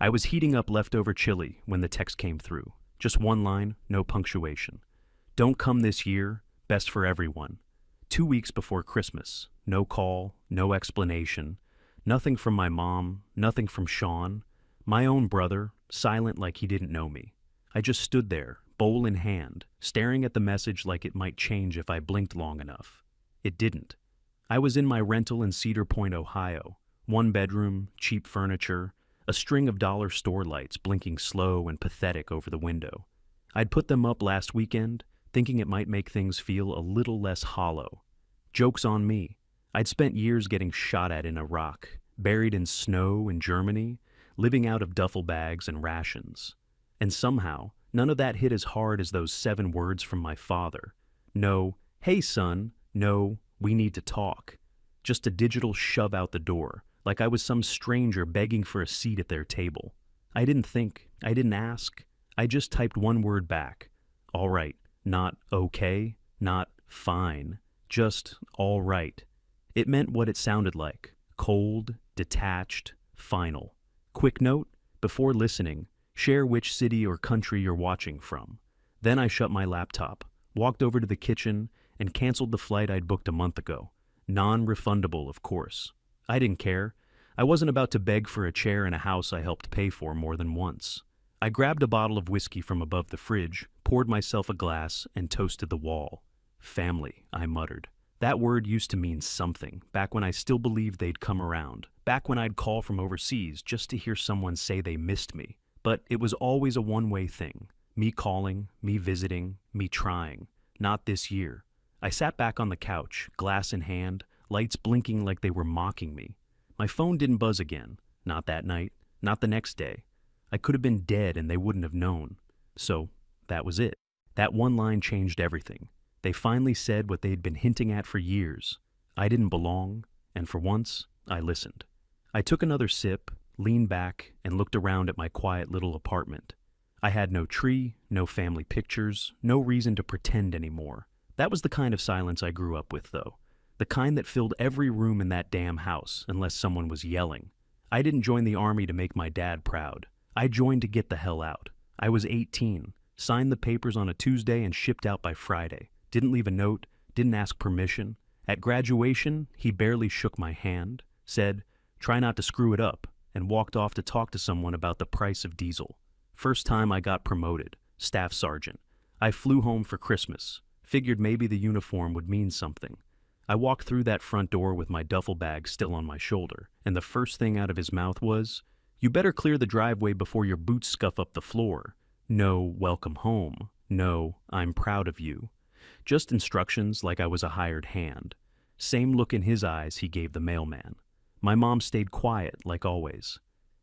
I was heating up leftover chili when the text came through. Just one line, no punctuation. Don't come this year, best for everyone. 2 weeks before Christmas. No call, no explanation. Nothing from my mom, nothing from Sean. My own brother, silent like he didn't know me. I just stood there, bowl in hand, staring at the message like it might change if I blinked long enough. It didn't. I was in my rental in Cedar Point, Ohio. One bedroom, cheap furniture, a string of dollar store lights blinking slow and pathetic over the window. I'd put them up last weekend, thinking it might make things feel a little less hollow. Joke's on me. I'd spent years getting shot at in Iraq, buried in snow in Germany, living out of duffel bags and rations. And somehow, none of that hit as hard as those 7 words from my father. No, hey son, no, we need to talk. Just a digital shove out the door, like I was some stranger begging for a seat at their table. I didn't think, I didn't ask. I just typed one word back. All right, not okay, not fine, just all right. It meant what it sounded like, cold, detached, final. Quick note, before listening, share which city or country you're watching from. Then I shut my laptop, walked over to the kitchen, and canceled the flight I'd booked a month ago. Non-refundable, of course. I didn't care. I wasn't about to beg for a chair in a house I helped pay for more than once. I grabbed a bottle of whiskey from above the fridge, poured myself a glass, and toasted the wall. Family, I muttered. That word used to mean something, back when I still believed they'd come around, back when I'd call from overseas just to hear someone say they missed me. But it was always a one-way thing. Me calling, me visiting, me trying. Not this year. I sat back on the couch, glass in hand, lights blinking like they were mocking me. My phone didn't buzz again. Not that night, not the next day. I could have been dead and they wouldn't have known. So, that was it. That one line changed everything. They finally said what they'd been hinting at for years. I didn't belong, and for once, I listened. I took another sip, leaned back, and looked around at my quiet little apartment. I had no tree, no family pictures, no reason to pretend anymore. That was the kind of silence I grew up with, though. The kind that filled every room in that damn house, unless someone was yelling. I didn't join the army to make my dad proud. I joined to get the hell out. I was 18, signed the papers on a Tuesday and shipped out by Friday. Didn't leave a note, didn't ask permission. At graduation, he barely shook my hand, said, "Try not to screw it up," and walked off to talk to someone about the price of diesel. First time I got promoted, staff sergeant. I flew home for Christmas, figured maybe the uniform would mean something. I walked through that front door with my duffel bag still on my shoulder, and the first thing out of his mouth was, "You better clear the driveway before your boots scuff up the floor. No, welcome home. No, I'm proud of you." Just instructions like I was a hired hand. Same look in his eyes he gave the mailman. My mom stayed quiet, like always.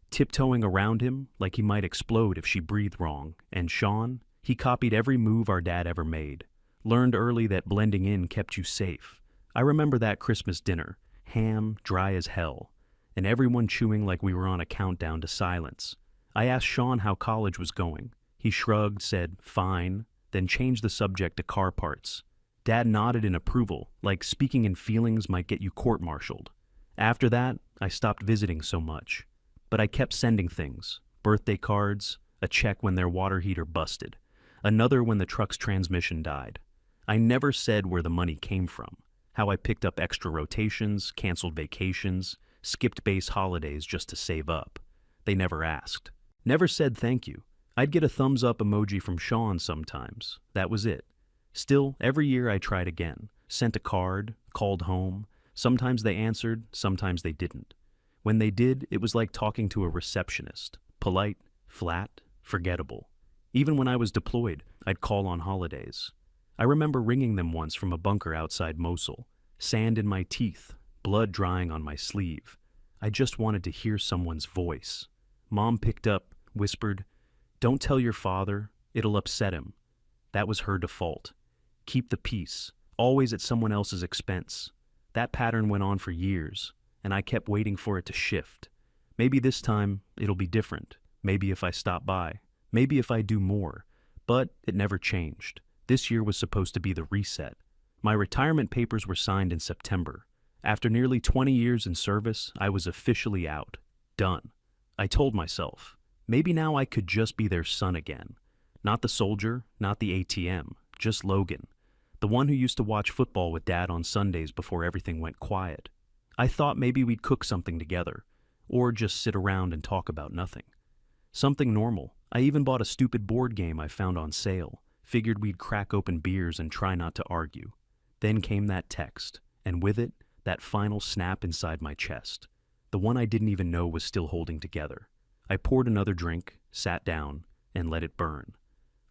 Tiptoeing around him, like he might explode if she breathed wrong. And Sean, he copied every move our dad ever made. Learned early that blending in kept you safe. I remember that Christmas dinner, ham, dry as hell, and everyone chewing like we were on a countdown to silence. I asked Sean how college was going. He shrugged, said, "Fine," then changed the subject to car parts. Dad nodded in approval, like speaking in feelings might get you court-martialed. After that, I stopped visiting so much. But I kept sending things, birthday cards, a check when their water heater busted, another when the truck's transmission died. I never said where the money came from, how I picked up extra rotations, canceled vacations, skipped base holidays just to save up. They never asked. Never said thank you. I'd get a thumbs up emoji from Sean sometimes. That was it. Still, every year I tried again, sent a card, called home. Sometimes they answered, sometimes they didn't. When they did, it was like talking to a receptionist. Polite, flat, forgettable. Even when I was deployed, I'd call on holidays. I remember ringing them once from a bunker outside Mosul. Sand in my teeth, blood drying on my sleeve. I just wanted to hear someone's voice. Mom picked up, whispered, "Don't tell your father, it'll upset him." That was her default. Keep the peace, always at someone else's expense. That pattern went on for years, and I kept waiting for it to shift. Maybe this time it'll be different. Maybe if I stop by. Maybe if I do more. But it never changed. This year was supposed to be the reset. My retirement papers were signed in September. After nearly 20 years in service, I was officially out. Done. I told myself, Maybe now I could just be their son again. Not the soldier, not the ATM, just Logan. The one who used to watch football with Dad on Sundays before everything went quiet. I thought maybe we'd cook something together, or just sit around and talk about nothing. Something normal. I even bought a stupid board game I found on sale. Figured we'd crack open beers and try not to argue. Then came that text, and with it, that final snap inside my chest. The one I didn't even know was still holding together. I poured another drink, sat down, and let it burn.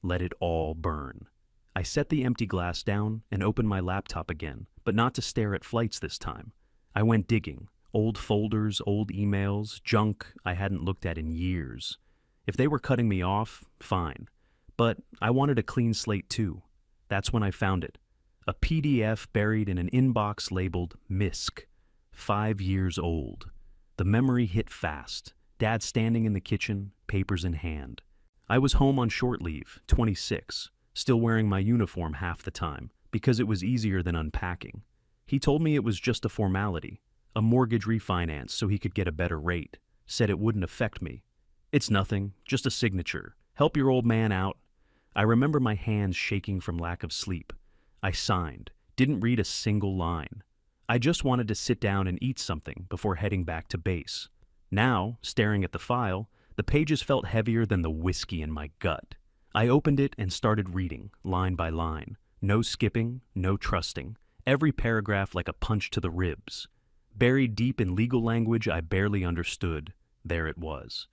Let it all burn. I set the empty glass down and opened my laptop again, but not to stare at flights this time. I went digging. Old folders, old emails, junk I hadn't looked at in years. If they were cutting me off, fine. But I wanted a clean slate too. That's when I found it. A PDF buried in an inbox labeled MISC. 5 years old. The memory hit fast. Dad standing in the kitchen, papers in hand. I was home on short leave, 26, still wearing my uniform half the time, because it was easier than unpacking. He told me it was just a formality, a mortgage refinance so he could get a better rate. Said it wouldn't affect me. It's nothing, just a signature. Help your old man out. I remember my hands shaking from lack of sleep. I signed, didn't read a single line. I just wanted to sit down and eat something before heading back to base. Now, staring at the file, the pages felt heavier than the whiskey in my gut. I opened it and started reading, line by line. No skipping, no trusting. Every paragraph like a punch to the ribs. Buried deep in legal language I barely understood, there it was.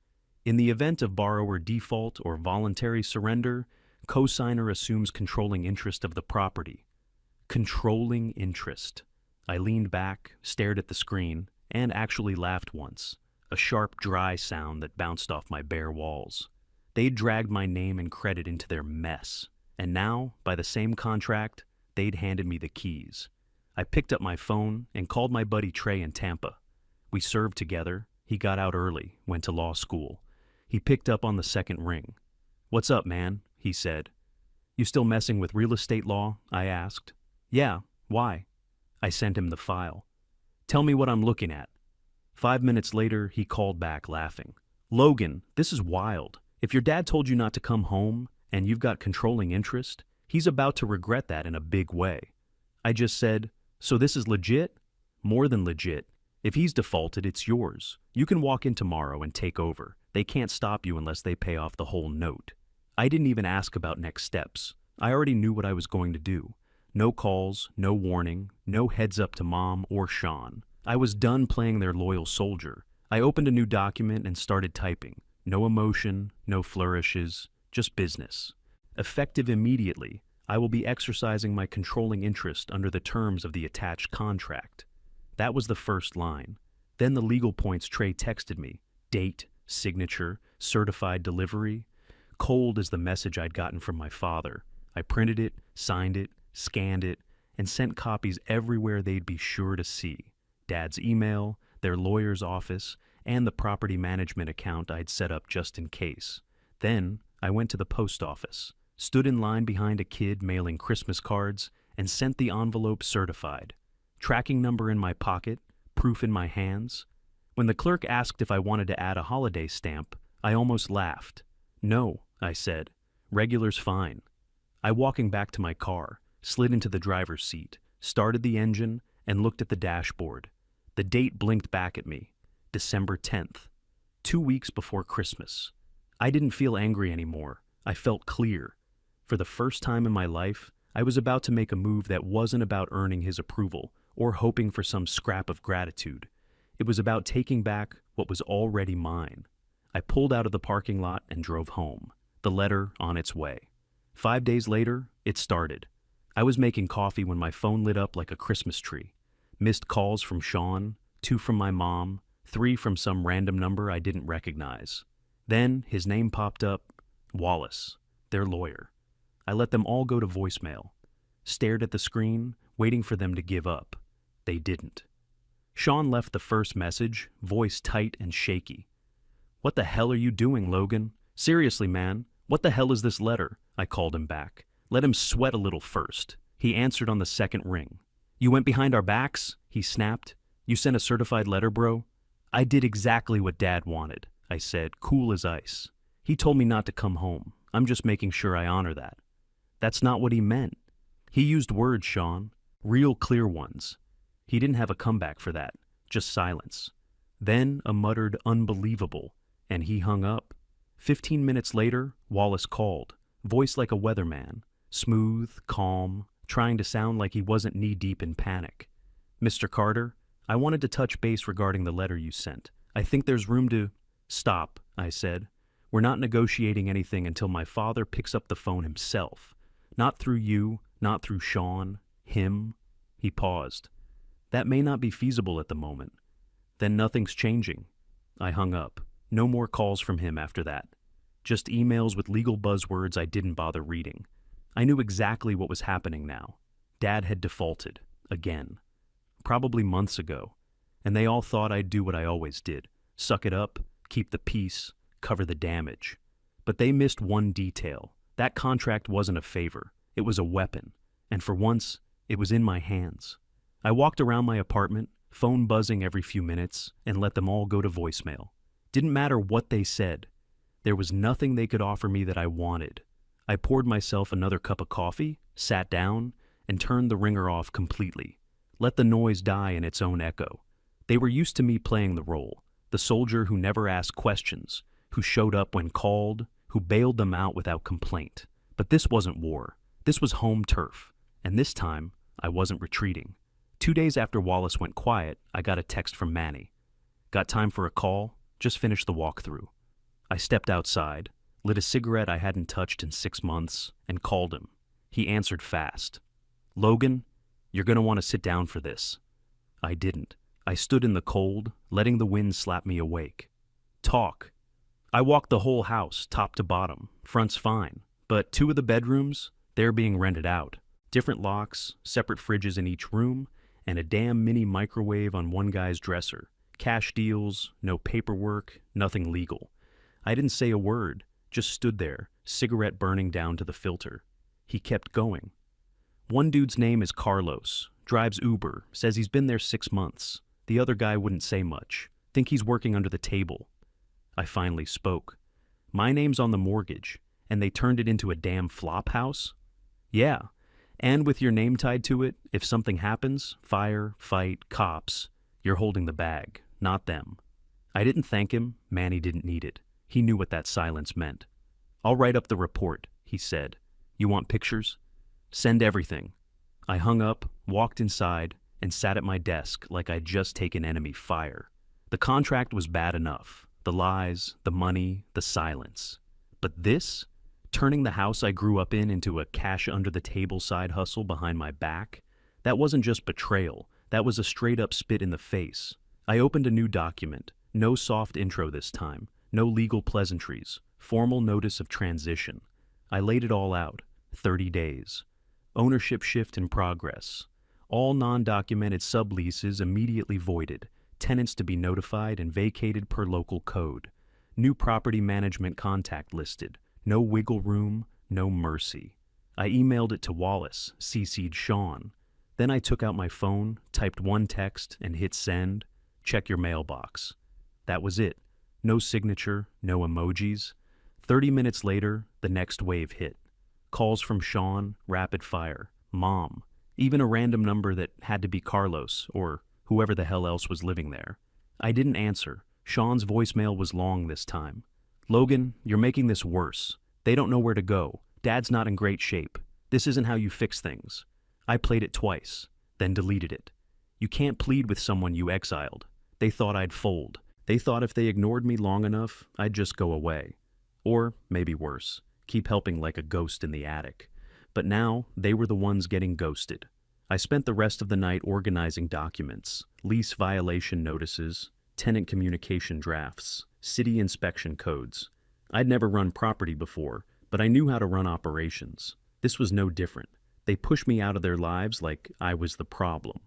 In the event of borrower default or voluntary surrender, cosigner assumes controlling interest of the property. Controlling interest. I leaned back, stared at the screen, and actually laughed once. A sharp, dry sound that bounced off my bare walls. They'd dragged my name and credit into their mess, and now, by the same contract, they'd handed me the keys. I picked up my phone and called my buddy Trey in Tampa. We served together. He got out early, went to law school. He picked up on the second ring. "What's up, man?" he said. "You still messing with real estate law?" I asked. "Yeah, why?" I sent him the file. "Tell me what I'm looking at." 5 minutes later, he called back laughing. "Logan, this is wild. If your dad told you not to come home and you've got controlling interest, he's about to regret that in a big way." I just said, "So this is legit?" "More than legit. If he's defaulted, it's yours. You can walk in tomorrow and take over. They can't stop you unless they pay off the whole note." I didn't even ask about next steps. I already knew what I was going to do. No calls, no warning, no heads up to Mom or Sean. I was done playing their loyal soldier. I opened a new document and started typing. No emotion, no flourishes, just business. Effective immediately, I will be exercising my controlling interest under the terms of the attached contract. That was the first line. Then the legal points Trey texted me. Date, signature, certified delivery. Cold as the message I'd gotten from my father. I printed it, signed it, scanned it, and sent copies everywhere they'd be sure to see. Dad's email, their lawyer's office, and the property management account I'd set up just in case. Then I went to the post office, stood in line behind a kid mailing Christmas cards, and sent the envelope certified. Tracking number in my pocket, proof in my hands. When the clerk asked if I wanted to add a holiday stamp, I almost laughed. "No," I said. "Regular's fine." I walking back to my car, slid into the driver's seat, started the engine, and looked at the dashboard. The date blinked back at me. December 10th. 2 weeks before Christmas. I didn't feel angry anymore. I felt clear. For the first time in my life, I was about to make a move that wasn't about earning his approval or hoping for some scrap of gratitude. It was about taking back what was already mine. I pulled out of the parking lot and drove home, the letter on its way. 5 days later, it started. I was making coffee when my phone lit up like a Christmas tree. Missed calls from Sean, 2 from my mom, 3 from some random number I didn't recognize. Then his name popped up, Wallace, their lawyer. I let them all go to voicemail. Stared at the screen, waiting for them to give up. They didn't. Sean left the first message, voice tight and shaky. "What the hell are you doing, Logan? Seriously, man, what the hell is this letter?" I called him back. Let him sweat a little first. He answered on the second ring. "You went behind our backs?" he snapped. "You sent a certified letter, bro?" I did exactly what Dad wanted. I said, cool as ice. He told me not to come home. I'm just making sure I honor that. That's not what he meant. He used words, Sean. Real clear ones. He didn't have a comeback for that. Just silence. Then a muttered unbelievable, and he hung up. 15 minutes later, Wallace called, voice like a weatherman, smooth, calm, trying to sound like he wasn't knee-deep in panic. Mr. Carter, I wanted to touch base regarding the letter you sent. I think there's room to... Stop, I said. We're not negotiating anything until my father picks up the phone himself. Not through you, not through Sean, him. He paused. That may not be feasible at the moment. Then nothing's changing. I hung up. No more calls from him after that. Just emails with legal buzzwords I didn't bother reading. I knew exactly what was happening now. Dad had defaulted. Again. Probably months ago. And they all thought I'd do what I always did. Suck it up, keep the peace, cover the damage. But they missed one detail. That contract wasn't a favor. It was a weapon. And for once, it was in my hands. I walked around my apartment, phone buzzing every few minutes, and let them all go to voicemail. Didn't matter what they said. There was nothing they could offer me that I wanted. I poured myself another cup of coffee, sat down, and turned the ringer off completely. Let the noise die in its own echo. They were used to me playing the role, the soldier who never asked questions, who showed up when called, who bailed them out without complaint. But this wasn't war. This was home turf. And this time, I wasn't retreating. 2 days after Wallace went quiet, I got a text from Manny. Got time for a call? Just finished the walkthrough. I stepped outside, lit a cigarette I hadn't touched in 6 months, and called him. He answered fast. Logan, you're going to want to sit down for this. I didn't. I stood in the cold, letting the wind slap me awake. Talk. I walked the whole house, top to bottom. Front's fine. But 2 of the bedrooms, they're being rented out. Different locks, separate fridges in each room, and a damn mini microwave on one guy's dresser. Cash deals, no paperwork, nothing legal. I didn't say a word, just stood there, cigarette burning down to the filter. He kept going. One dude's name is Carlos, drives Uber, says he's been there 6 months. The other guy wouldn't say much. Think he's working under the table. I finally spoke. My name's on the mortgage, and they turned it into a damn flop house? Yeah, and with your name tied to it, if something happens, fire, fight, cops, you're holding the bag, not them. I didn't thank him. Manny didn't need it. He knew what that silence meant. I'll write up the report, he said. You want pictures? Send everything. I hung up, walked inside, and sat at my desk like I'd just taken enemy fire. The contract was bad enough. The lies, the money, the silence. But this? Turning the house I grew up in into a cash-under-the-table side hustle behind my back? That wasn't just betrayal. That was a straight-up spit in the face. I opened a new document. No soft intro this time. No legal pleasantries. Formal notice of transition. I laid it all out. 30 days. Ownership shift in progress. All non-documented subleases immediately voided. Tenants to be notified and vacated per local code. New property management contact listed. No wiggle room, no mercy. I emailed it to Wallace, CC'd Sean. Then I took out my phone, typed one text, and hit send. Check your mailbox. That was it. No signature, no emojis. 30 minutes later, the next wave hit. Calls from Sean, rapid fire, Mom, even a random number that had to be Carlos or whoever the hell else was living there. I didn't answer. Sean's voicemail was long this time. Logan, you're making this worse. They don't know where to go. Dad's not in great shape. This isn't how you fix things. I played it twice, then deleted it. You can't plead with someone you exiled. They thought I'd fold. They thought if they ignored me long enough, I'd just go away. Or, maybe worse, keep helping like a ghost in the attic. But now, they were the ones getting ghosted. I spent the rest of the night organizing documents, lease violation notices, tenant communication drafts, city inspection codes. I'd never run property before, but I knew how to run operations. This was no different. They pushed me out of their lives like I was the problem,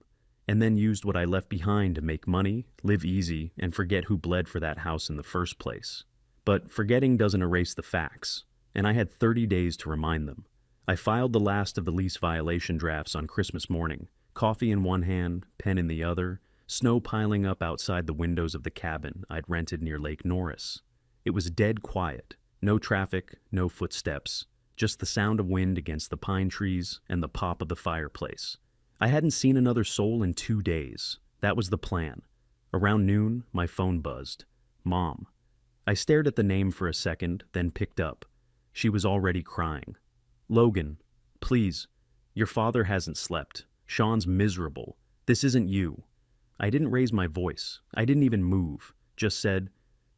and then used what I left behind to make money, live easy, and forget who bled for that house in the first place. But forgetting doesn't erase the facts, and I had 30 days to remind them. I filed the last of the lease violation drafts on Christmas morning, coffee in one hand, pen in the other, snow piling up outside the windows of the cabin I'd rented near Lake Norris. It was dead quiet. No traffic, no footsteps. Just the sound of wind against the pine trees and the pop of the fireplace. I hadn't seen another soul in 2 days. That was the plan. Around noon, my phone buzzed. Mom. I stared at the name for a second, then picked up. She was already crying. Logan, please. Your father hasn't slept. Sean's miserable. This isn't you. I didn't raise my voice. I didn't even move. Just said,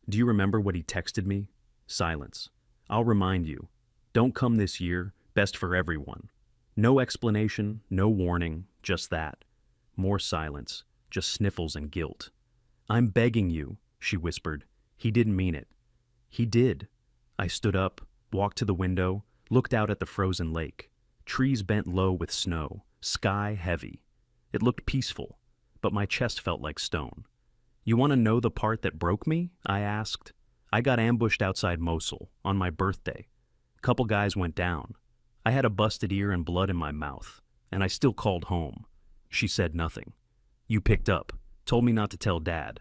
do you remember what he texted me? Silence. I'll remind you. Don't come this year. Best for everyone. No explanation, no warning, just that. More silence, just sniffles and guilt. I'm begging you, she whispered. He didn't mean it. He did. I stood up, walked to the window, looked out at the frozen lake. Trees bent low with snow, sky heavy. It looked peaceful, but my chest felt like stone. You want to know the part that broke me? I asked. I got ambushed outside Mosul on my birthday. Couple guys went down. I had a busted ear and blood in my mouth, and I still called home. She said nothing. You picked up, told me not to tell Dad.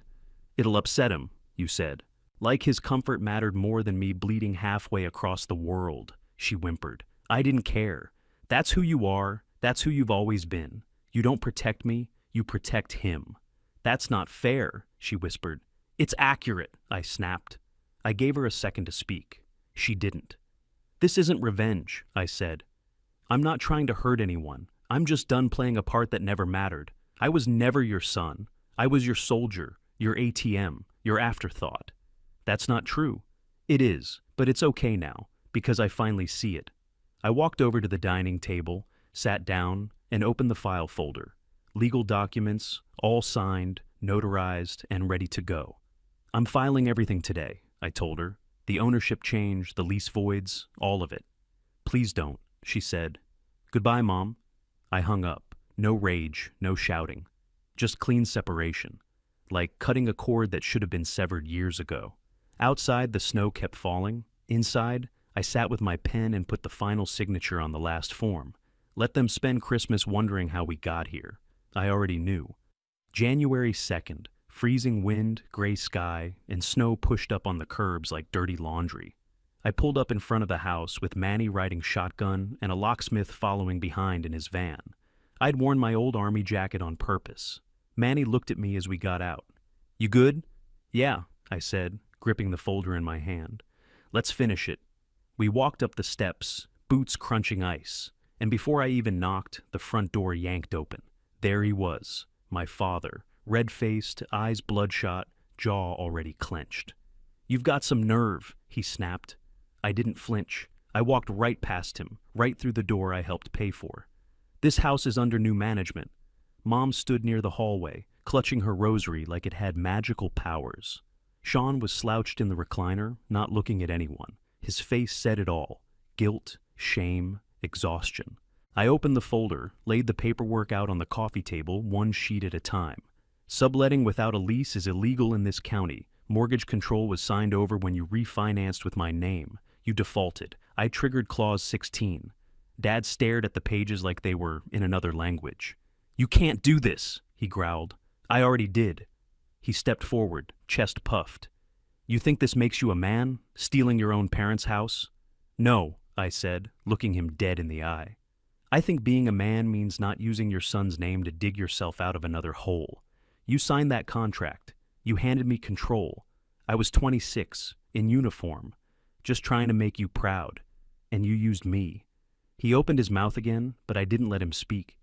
It'll upset him, you said. Like his comfort mattered more than me bleeding halfway across the world, she whimpered. I didn't care. That's who you are. That's who you've always been. You don't protect me, you protect him. That's not fair, she whispered. It's accurate, I snapped. I gave her a second to speak. She didn't. This isn't revenge, I said. I'm not trying to hurt anyone. I'm just done playing a part that never mattered. I was never your son. I was your soldier, your ATM, your afterthought. That's not true. It is, but it's okay now, because I finally see it. I walked over to the dining table, sat down, and opened the file folder. Legal documents, all signed, notarized, and ready to go. I'm filing everything today, I told her. The ownership change, the lease voids, all of it. Please don't, she said. Goodbye, Mom. I hung up. No rage, no shouting. Just clean separation. Like cutting a cord that should have been severed years ago. Outside, the snow kept falling. Inside, I sat with my pen and put the final signature on the last form. Let them spend Christmas wondering how we got here. I already knew. January 2nd, freezing wind, gray sky, and snow pushed up on the curbs like dirty laundry. I pulled up in front of the house with Manny riding shotgun and a locksmith following behind in his van. I'd worn my old army jacket on purpose. Manny looked at me as we got out. You good? Yeah, I said, gripping the folder in my hand. Let's finish it. We walked up the steps, boots crunching ice, and before I even knocked, the front door yanked open. There he was, my father, red-faced, eyes bloodshot, jaw already clenched. You've got some nerve, he snapped. I didn't flinch. I walked right past him, right through the door I helped pay for. This house is under new management. Mom stood near the hallway, clutching her rosary like it had magical powers. Sean was slouched in the recliner, not looking at anyone. His face said it all. Guilt, shame, exhaustion. I opened the folder, laid the paperwork out on the coffee table, one sheet at a time. Subletting without a lease is illegal in this county. Mortgage control was signed over when you refinanced with my name. You defaulted. I triggered Clause 16. Dad stared at the pages like they were in another language. You can't do this, he growled. I already did. He stepped forward, chest puffed. You think this makes you a man, stealing your own parents' house? No, I said, looking him dead in the eye. I think being a man means not using your son's name to dig yourself out of another hole. You signed that contract. You handed me control. I was 26, in uniform, just trying to make you proud. And you used me. He opened his mouth again, but I didn't let him speak.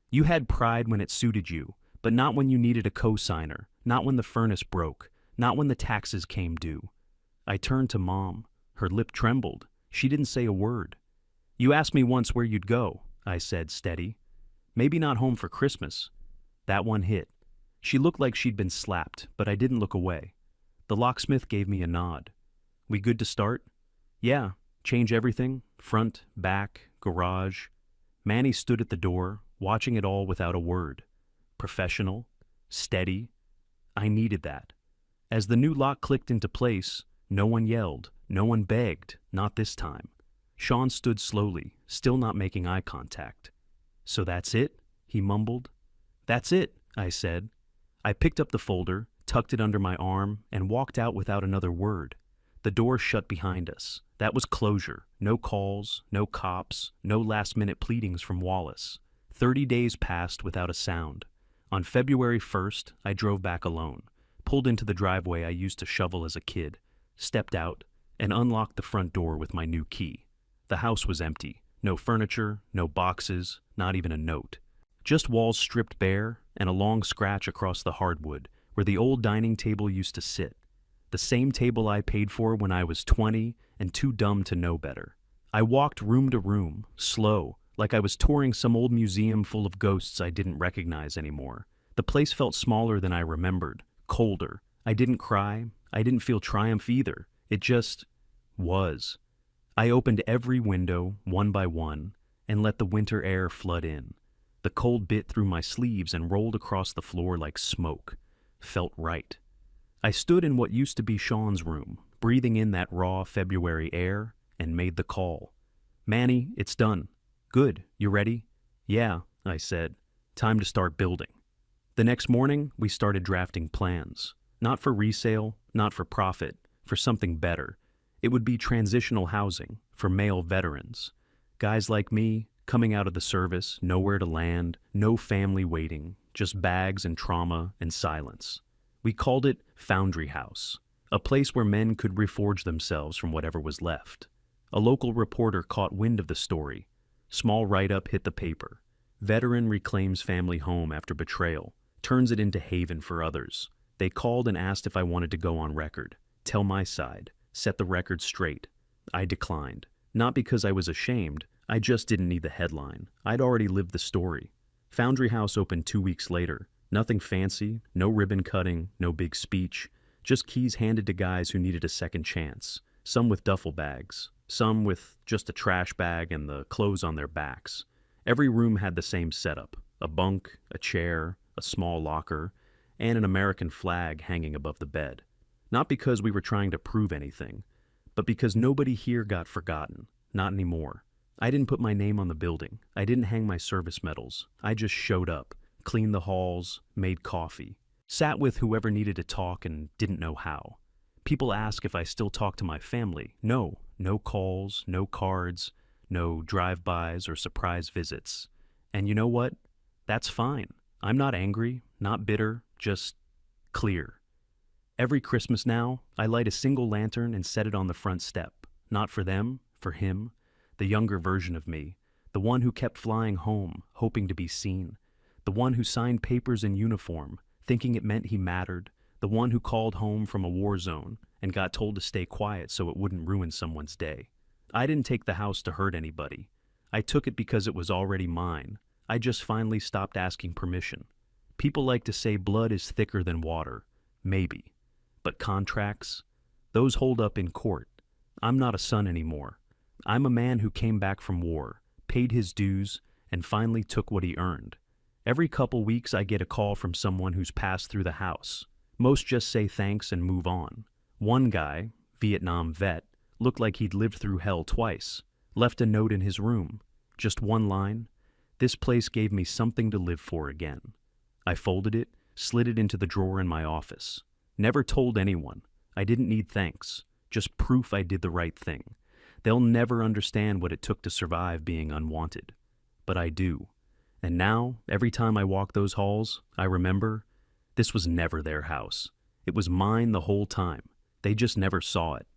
You had pride when it suited you, but not when you needed a co-signer, not when the furnace broke, not when the taxes came due. I turned to Mom. Her lip trembled. She didn't say a word. You asked me once where you'd go, I said, steady. Maybe not home for Christmas. That one hit. She looked like she'd been slapped, but I didn't look away. The locksmith gave me a nod. We good to start? Yeah. Change everything, front, back, garage. Manny stood at the door, watching it all without a word. Professional, steady. I needed that. As the new lock clicked into place, no one yelled, no one begged, not this time. Sean stood slowly, still not making eye contact. So that's it? He mumbled. That's it, I said. I picked up the folder, tucked it under my arm, and walked out without another word. The door shut behind us. That was closure. No calls, no cops, no last-minute pleadings from Wallace. 30 days passed without a sound. On February 1st, I drove back alone, pulled into the driveway I used to shovel as a kid, stepped out, and unlocked the front door with my new key. The house was empty. No furniture, no boxes, not even a note. Just walls stripped bare and a long scratch across the hardwood where the old dining table used to sit. The same table I paid for when I was 20 and too dumb to know better. I walked room to room, slow, like I was touring some old museum full of ghosts I didn't recognize anymore. The place felt smaller than I remembered, colder. I didn't cry. I didn't feel triumph either. It just was. I opened every window, one by one, and let the winter air flood in. The cold bit through my sleeves and rolled across the floor like smoke. Felt right. I stood in what used to be Sean's room, breathing in that raw February air, and made the call. "Manny, it's done." "Good. You ready?" "Yeah," I said. "Time to start building." The next morning, we started drafting plans. Not for resale, not for profit, for something better. It would be transitional housing for male veterans. Guys like me, coming out of the service, nowhere to land, no family waiting, just bags and trauma and silence. We called it Foundry House, a place where men could reforge themselves from whatever was left. A local reporter caught wind of the story. Small write-up hit the paper. Veteran reclaims family home after betrayal, turns it into haven for others. They called and asked if I wanted to go on record, tell my side, set the record straight. I declined. Not because I was ashamed, I just didn't need the headline. I'd already lived the story. Foundry House opened 2 weeks later. Nothing fancy, no ribbon cutting, no big speech. Just keys handed to guys who needed a second chance. Some with duffel bags, some with just a trash bag and the clothes on their backs. Every room had the same setup. A bunk, a chair, a small locker, and an American flag hanging above the bed. Not because we were trying to prove anything, but because nobody here got forgotten. Not anymore. I didn't put my name on the building. I didn't hang my service medals. I just showed up, cleaned the halls, made coffee, sat with whoever needed to talk and didn't know how. People ask if I still talk to my family. No calls, no cards, no drive-bys or surprise visits. And you know what? That's fine. I'm not angry, not bitter, just clear. Every Christmas now, I light a single lantern and set it on the front step. Not for them, for him, the younger version of me, the one who kept flying home, hoping to be seen, the one who signed papers in uniform, thinking it meant he mattered, the one who called home from a war zone and got told to stay quiet so it wouldn't ruin someone's day. I didn't take the house to hurt anybody. I took it because it was already mine. I just finally stopped asking permission. People like to say blood is thicker than water. Maybe. But contracts? Those hold up in court. I'm not a son anymore. I'm a man who came back from war, paid his dues, and finally took what he earned. Every couple weeks I get a call from someone who's passed through the house. Most just say thanks and move on. One guy, Vietnam vet, looked like he'd lived through hell twice. Left a note in his room. Just one line. "This place gave me something to live for again." I folded it, slid it into the drawer in my office. Never told anyone. I didn't need thanks. Just proof I did the right thing. They'll never understand what it took to survive being unwanted. But I do. And now, every time I walk those halls, I remember this was never their house. It was mine the whole time. They just never saw it.